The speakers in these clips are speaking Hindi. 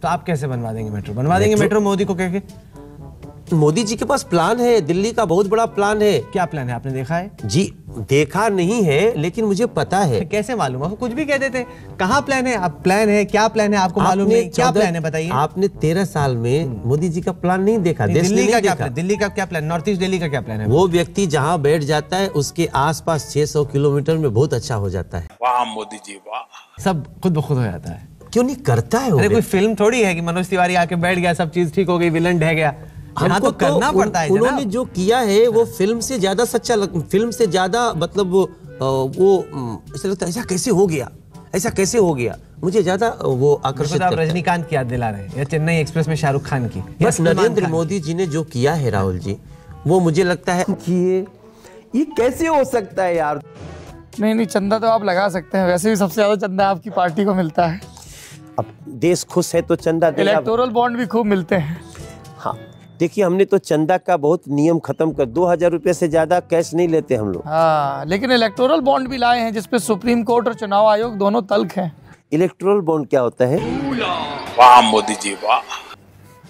तो आप कैसे बनवा देंगे मेट्रो? बनवा देंगे मेट्रो मोदी को कह के? मोदी जी के पास प्लान है, दिल्ली का बहुत बड़ा प्लान है। क्या प्लान है, आपने देखा है? जी देखा नहीं है, लेकिन मुझे पता है। कैसे मालूम? आपको कुछ भी कह देते। कहाँ प्लान है? आप प्लान है, क्या प्लान है आपको मालूम नहीं? क्या प्लान है बताइए? आपने 13 साल में मोदी जी का प्लान नहीं देखा? दिल्ली का क्या प्लान? दिल्ली का क्या प्लान? नॉर्थ ईस्ट दिल्ली का क्या प्लान है? वो व्यक्ति जहाँ बैठ जाता है उसके आसपास 600 किलोमीटर में बहुत अच्छा हो जाता है। वाह मोदी जी वाह। सब खुद ब खुद हो जाता है। क्यों नहीं करता है? अरे कोई फिल्म थोड़ी है कि मनोज तिवारी आके बैठ गया, सब चीज ठीक हो गई, विलन ढह गया। यहाँ तो करना पड़ता है। उन्होंने जो किया है वो फिल्म से ज्यादा सच्चा, फिल्म से ज्यादा मतलब वो ऐसा लगता है ऐसा कैसे हो गया, ऐसा कैसे हो गया, मुझे ज्यादा वो आकर्षित। आप रजनीकांत की याद दिला रहे हैं या चेन्नई एक्सप्रेस में शाहरुख खान की? बस नरेंद्र मोदी जी ने जो किया है राहुल जी, वो मुझे लगता है कि ये कैसे हो सकता है यार। नहीं, चंदा तो आप लगा सकते हैं, वैसे भी सबसे ज्यादा चंदा आपकी पार्टी को मिलता है। अब देश खुश है तो चंदा देगा। इलेक्टोरल बॉन्ड भी खूब मिलते हैं। हाँ देखिए, हमने तो चंदा का बहुत नियम खत्म कर, 2000 रुपए से ज्यादा कैश नहीं लेते हम लोग। हाँ, लेकिन इलेक्टोरल बॉन्ड भी लाए हैं जिसपे सुप्रीम कोर्ट और चुनाव आयोग दोनों तल्ख हैं। इलेक्टोरल बॉन्ड क्या होता है? वाह मोदी जी वाह।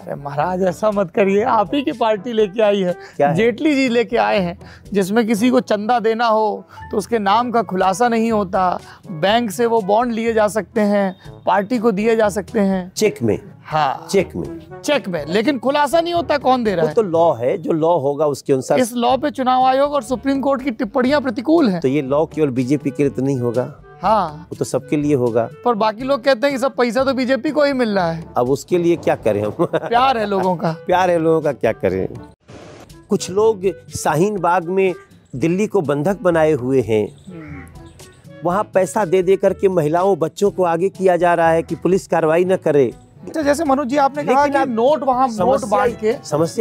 अरे महाराज ऐसा मत करिए, आप ही की पार्टी लेके आई है। क्या है? जेटली जी लेके आए हैं, जिसमें किसी को चंदा देना हो तो उसके नाम का खुलासा नहीं होता, बैंक से वो बॉन्ड लिए जा सकते हैं, पार्टी को दिए जा सकते हैं चेक में। हाँ, चेक में, लेकिन खुलासा नहीं होता कौन दे रहा है। वो तो लॉ है, जो लॉ होगा उसके अनुसार। इस लॉ पे चुनाव आयोग और सुप्रीम कोर्ट की टिप्पणियां प्रतिकूल हैं। तो ये लॉ केवल बीजेपी के लिए तो नहीं होगा। हाँ, वो तो सबके लिए होगा। पर बाकी लोग कहते हैं कि सब पैसा तो बीजेपी को ही मिल रहा है। अब उसके लिए क्या करें हम? प्यार है लोगों का। प्यार है लोगों का, क्या करें। कुछ लोग शाहीन बाग में दिल्ली को बंधक बनाए हुए हैं, वहाँ पैसा दे दे करके महिलाओं बच्चों को आगे किया जा रहा है कि पुलिस कार्रवाई न करे। जैसे मनोज जी आपने कहा कि नोट वहाँ नोट बांट के,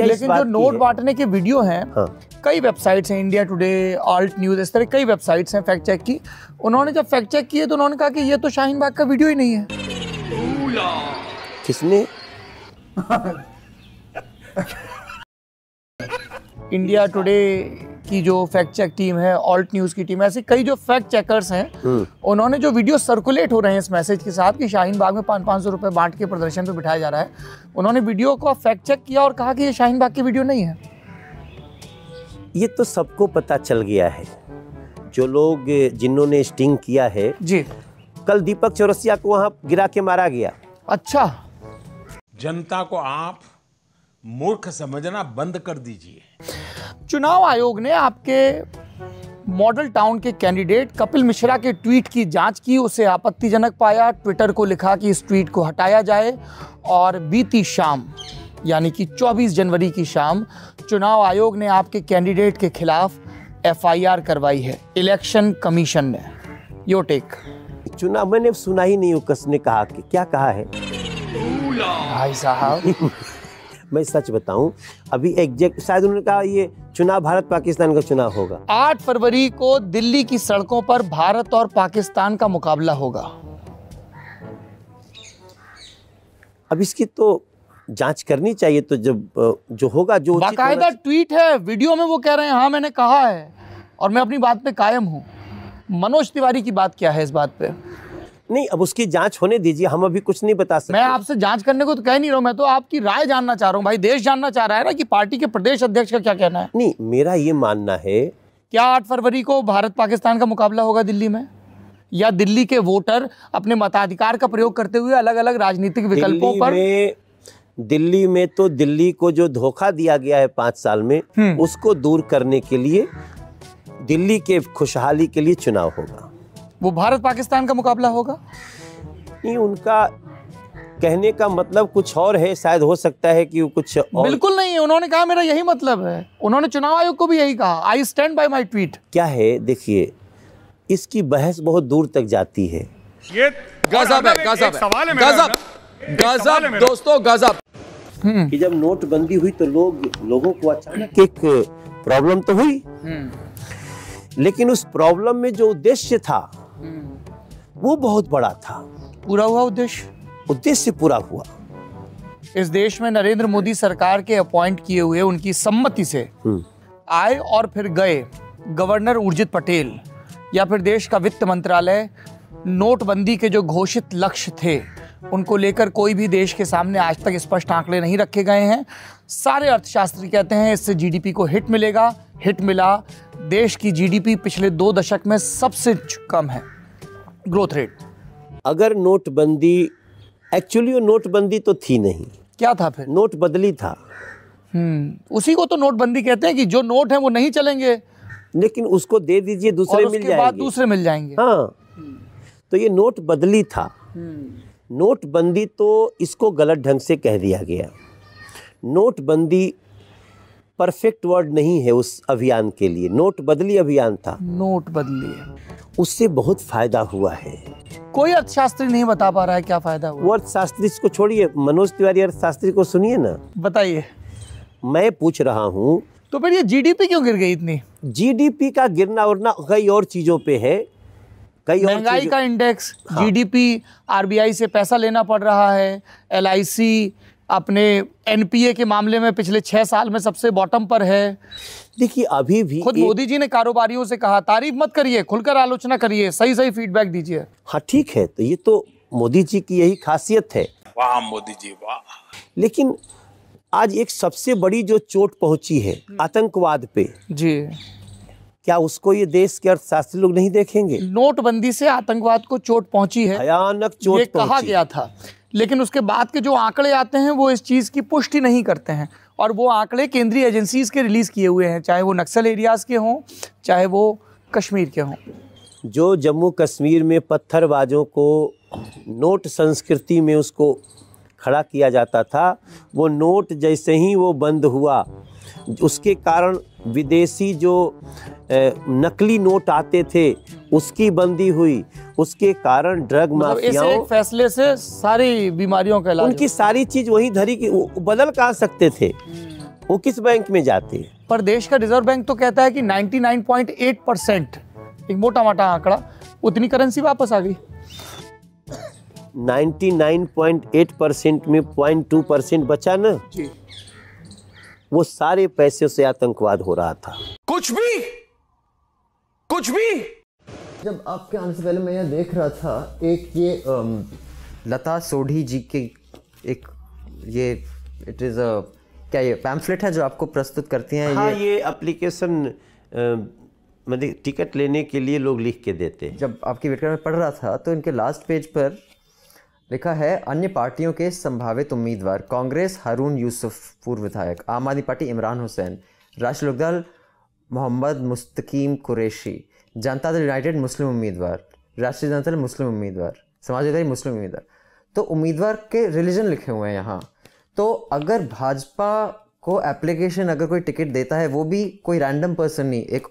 लेकिन जो नोट बांटने के वीडियो हैं, कई वेबसाइट्स हैं, इंडिया टुडे, ऑल्ट न्यूज, इस तरह कई वेबसाइट्स हैं फैक्ट चेक की। उन्होंने जब फैक्ट चेक किए तो उन्होंने कहा कि ये तो शाहीन बाग का वीडियो ही नहीं है। किसने? इंडिया टुडे की जो फैक्ट चेक टीम है, ऑल्ट न्यूज की टीम है, ऐसे कई जो फैक्ट चेकर्स हैं, उन्होंने जो वीडियो सर्कुलेट हो रहे हैं इस मैसेज के साथ कि शाहीन बाग में 500 रुपए बांट के प्रदर्शन पे बिठाया जा रहा है, उन्होंने वीडियो को फैक्ट चेक किया और कहा कि ये शाहीन बाग की वीडियो नहीं है। ये तो सबको पता चल गया है, जो लोग जिन्होंने स्टिंग किया है जी। कल दीपक चौरसिया को वहां गिरा के मारा गया। अच्छा, जनता को आप मूर्ख समझना बंद कर दीजिए। चुनाव आयोग ने आपके मॉडल टाउन के कैंडिडेट कपिल मिश्रा के ट्वीट की जांच की, उसे आपत्तिजनक पाया, ट्विटर को लिखा कि इस ट्वीट को हटाया जाए, और बीती शाम यानी कि 24 जनवरी की शाम चुनाव आयोग ने आपके कैंडिडेट के खिलाफ FIR करवाई है इलेक्शन कमीशन ने। यो टेक। चुनाव मैंने सुना ही नहीं, उसने कहा कि क्या कहा है भाई साहब। मैं सच बताऊं, अभी एग्जैक्ट शायद उन्होंने कहा ये चुनाव भारत पाकिस्तान का चुनाव होगा। 8 फरवरी को दिल्ली की सड़कों पर भारत और पाकिस्तान का मुकाबला होगा। अब इसकी तो जांच करनी चाहिए, तो जब जो होगा, जो बाकायदा ट्वीट है, वीडियो में वो कह रहे हैं हाँ मैंने कहा है और मैं अपनी बात पे कायम हूँ। मनोज तिवारी की बात क्या है इस बात पे? नहीं, अब उसकी जांच होने दीजिए, हम अभी कुछ नहीं बता सकते। मैं आपसे जांच करने को तो कह नहीं रहा हूं, मैं तो आपकी राय जानना चाह रहा हूं। भाई देश जानना चाह रहा है ना कि पार्टी के प्रदेश अध्यक्ष का क्या कहना है। नहीं, मेरा ये मानना है, क्या 8 फरवरी को भारत पाकिस्तान का मुकाबला होगा दिल्ली में, या दिल्ली के वोटर अपने मताधिकार का प्रयोग करते हुए अलग अलग राजनीतिक विकल्पों पर? दिल्ली में तो दिल्ली को जो धोखा दिया गया है 5 साल में, उसको दूर करने के लिए, दिल्ली के खुशहाली के लिए चुनाव होगा। वो भारत पाकिस्तान का मुकाबला होगा? नहीं, उनका कहने का मतलब कुछ और है, शायद हो सकता है कि वो कुछ और। बिल्कुल नहीं, उन्होंने कहा मेरा यही मतलब है। उन्होंने चुनाव आयोग को भी यही कहा, I stand by my tweet. क्या है, देखिए इसकी बहस बहुत दूर तक जाती है। ये गजब है, गजब है, गजब, गजब दोस्तों, गजब। कि जब नोटबंदी हुई तो लोगों को अचानक एक प्रॉब्लम तो हुई, लेकिन उस प्रॉब्लम में जो उद्देश्य था वो बहुत बड़ा था। पूरा हुआ उद्देश्य पूरा हुआ। इस देश में नरेंद्र मोदी सरकार के अपॉइंट किए हुए, उनकी सम्मति से आए और फिर गए गवर्नर उर्जित पटेल, या फिर देश का वित्त मंत्रालय, नोटबंदी के जो घोषित लक्ष्य थे उनको लेकर कोई भी देश के सामने आज तक स्पष्ट आंकड़े नहीं रखे गए हैं। सारे अर्थशास्त्री कहते हैं इससे जीडीपी को हिट मिलेगा, हिट मिला। देश की जीडीपी पिछले 2 दशक में सबसे कम है ग्रोथ रेट। अगर नोटबंदी, एक्चुअली वो नोटबंदी तो थी नहीं, क्या था फिर? नोट बदली था। उसी को तो नोटबंदी कहते हैं कि जो नोट है वो नहीं चलेंगे, लेकिन उसको दे दीजिए, दूसरे मिल जाएंगे, बाद दूसरे मिल जाएंगे। हाँ, तो ये नोट बदली था। नोटबंदी तो इसको गलत ढंग से कह दिया गया। नोटबंदी परफेक्ट वर्ड नहीं है उस अभियान के लिए, नोट बदली अभियान था। नोट बदली है, उससे बहुत फायदा हुआ है। कोई अर्थशास्त्री नहीं बता पा रहा है क्या फायदा हुआ। वो अर्थशास्त्री को छोड़िए, मनोज तिवारी अर्थशास्त्री को सुनिए ना। बताइए। मैं पूछ रहा हूँ, तो फिर ये जीडीपी क्यों गिर गई इतनी? जीडीपी का गिरना उड़ना कई और चीजों पे है, कई और महंगाई का इंडेक्स, जीडीपी, आरबीआई से पैसा लेना पड़ रहा है, एलआईसी अपने एनपीए के मामले में पिछले 6 साल में सबसे बॉटम पर है। देखिए अभी भी खुद मोदी जी ने कारोबारियों से कहा, तारीफ मत करिए, खुलकर आलोचना करिए, सही सही फीडबैक दीजिए। हाँ ठीक है, तो ये तो मोदी जी की यही खासियत है। वाह मोदी जी वाह। लेकिन आज एक सबसे बड़ी जो चोट पहुंची है आतंकवाद पे जी, क्या उसको ये देश के अर्थशास्त्री लोग नहीं देखेंगे? नोटबंदी से आतंकवाद को चोट पहुंची है, भयानक चोट ये कहा पहुंची। गया था, लेकिन उसके बाद के जो आंकड़े आते हैं वो इस चीज़ की पुष्टि नहीं करते हैं। और वो आंकड़े केंद्रीय एजेंसीज के रिलीज़ किए हुए हैं, चाहे वो नक्सल एरियाज़ के हों, चाहे वो कश्मीर के हों। जो जम्मू कश्मीर में पत्थरबाजों को नोट संस्कृति में उसको खड़ा किया जाता था, वो नोट जैसे ही वो बंद हुआ, उसके कारण विदेशी जो नकली नोट आते थे उसकी बंदी हुई, उसके कारण ड्रग माफियाओं, एक फैसले से सारी बीमारियों का इलाज, उनकी सारी चीज वहीं धरी कि वो बदल कहाँ सकते थे, वो किस बैंक में जाते। पर देश का रिजर्व बैंक तो कहता है कि 99.8%, एक मोटा मोटा आंकड़ा, उतनी करेंसी वापस आ गई। 99.8% में 0.2% बचा ना जी, वो सारे पैसे से आतंकवाद हो रहा था। कुछ भी जब आपके आने से पहले मैं यह देख रहा था, एक ये लता सोढ़ी जी के एक ये इट इज़ क्या ये पैम्फलेट है जो आपको प्रस्तुत करती हैं? हाँ, ये एप्लीकेशन मतलब टिकट लेने के लिए लोग लिख के देते हैं। जब आपकी वेटकर में पढ़ रहा था तो इनके लास्ट पेज पर लिखा है, अन्य पार्टियों के संभावित उम्मीदवार कांग्रेस हारून यूसुफ पूर्व विधायक, आम आदमी पार्टी इमरान हुसैन, राष्ट्रीय लोकदल मोहम्मद मुस्तकीम कुरैशी, जनता दल यूनाइटेड मुस्लिम उम्मीदवार, राष्ट्रीय जनता दल मुस्लिम उम्मीदवार, समाजवादी मुस्लिम उम्मीदवार। तो उम्मीदवार के रिलीजन लिखे हुए हैं यहाँ। तो अगर भाजपा को एप्लीकेशन अगर कोई टिकट देता है, वो भी कोई रैंडम पर्सन नहीं, एक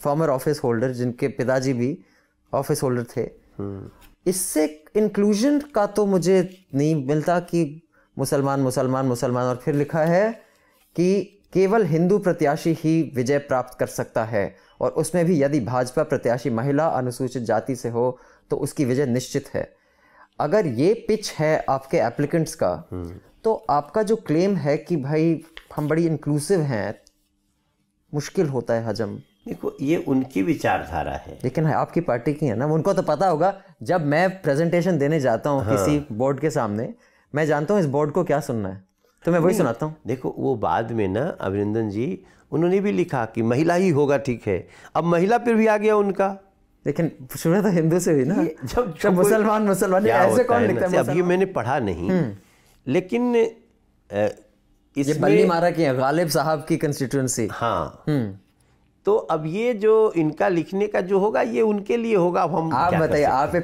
फॉर्मर ऑफिस होल्डर जिनके पिताजी भी ऑफिस होल्डर थे, इससे इंक्लूजन का तो मुझे नहीं मिलता कि मुसलमान मुसलमान मुसलमान, और फिर लिखा है कि केवल हिंदू प्रत्याशी ही विजय प्राप्त कर सकता है, और उसमें भी यदि भाजपा प्रत्याशी महिला अनुसूचित जाति से हो तो उसकी विजय निश्चित है। अगर ये पिच है आपके एप्लीकेंट्स का, तो आपका जो क्लेम है कि भाई हम बड़ी इंक्लूसिव हैं, मुश्किल होता है हजम। देखो, ये उनकी विचारधारा है, लेकिन आपकी पार्टी की है ना, उनको तो पता होगा। जब मैं प्रेजेंटेशन देने जाता हूँ किसी बोर्ड के सामने, मैं जानता हूँ इस बोर्ड को क्या सुनना है, तो मैं वही सुनाता हूँ। देखो, वो बाद में ना अभिनंदन जी उन्होंने भी लिखा कि महिला ही होगा, ठीक है, अब महिला पर भी आ गया उनका, लेकिन शुरू तो हिंदू से हुई ना। जब मुसलमान मुसलमान ऐसे कौन लिखता है? अब ये मैंने पढ़ा नहीं, लेकिन ये बल्ली मारा की है गालिब साहब की कंस्टिट्यूएंसी। हाँ, तो अब ये जो इनका लिखने का जो होगा ये उनके लिए होगा। अब हम आप बताइए, आप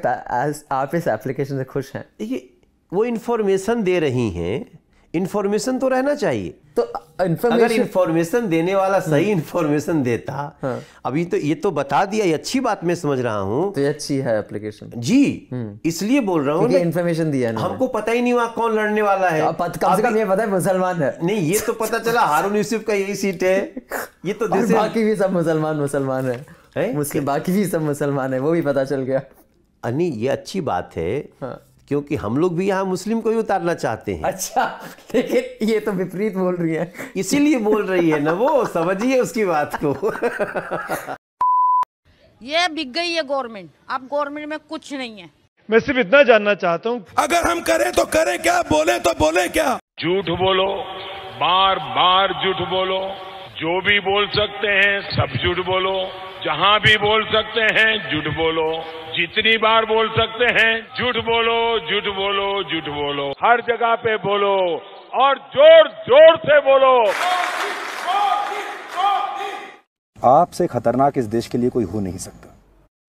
इस एप्लीकेशन से खुश हैं? देखिए, वो इन्फॉर्मेशन दे रही हैं, इन्फॉर्मेशन तो रहना चाहिए। तो अगर इन्फॉर्मेशन देने वाला सही इन्फॉर्मेशन देता, अभी तो ये तो बता दिया, ये अच्छी बात मैं समझ रहा हूँ, तो ये अच्छी है एप्लीकेशन जी, इसलिए बोल रहा हूँ, इन्फॉर्मेशन दिया नहीं, हमको पता ही नहीं वहाँ कौन लड़ने वाला है। कम से कम ये पता है मुसलमान है। नहीं, ये तो पता चला हारून यूसुफ का यही सीट है, ये तो बाकी भी सब मुसलमान है, मुस्लिम बाकी भी सब मुसलमान है, वो भी पता चल गया। नहीं, ये अच्छी बात है, क्योंकि हम लोग भी यहाँ मुस्लिम को ही उतारना चाहते हैं। अच्छा, लेकिन ये तो विपरीत बोल रही है, इसीलिए बोल रही है ना, वो समझिए उसकी बात को। ये बिक गई है गवर्नमेंट, अब गवर्नमेंट में कुछ नहीं है। मैं सिर्फ इतना जानना चाहता हूँ, अगर हम करें तो करें क्या, बोले तो बोले क्या? झूठ बोलो, बार बार झूठ बोलो, जो भी बोल सकते हैं सब झूठ बोलो, जहां भी बोल सकते हैं झूठ बोलो, जितनी बार बोल सकते हैं झूठ बोलो, झूठ बोलो, झूठ बोलो, हर जगह पे बोलो और जोर जोर से बोलो। आपसे खतरनाक इस देश के लिए कोई हो नहीं सकता।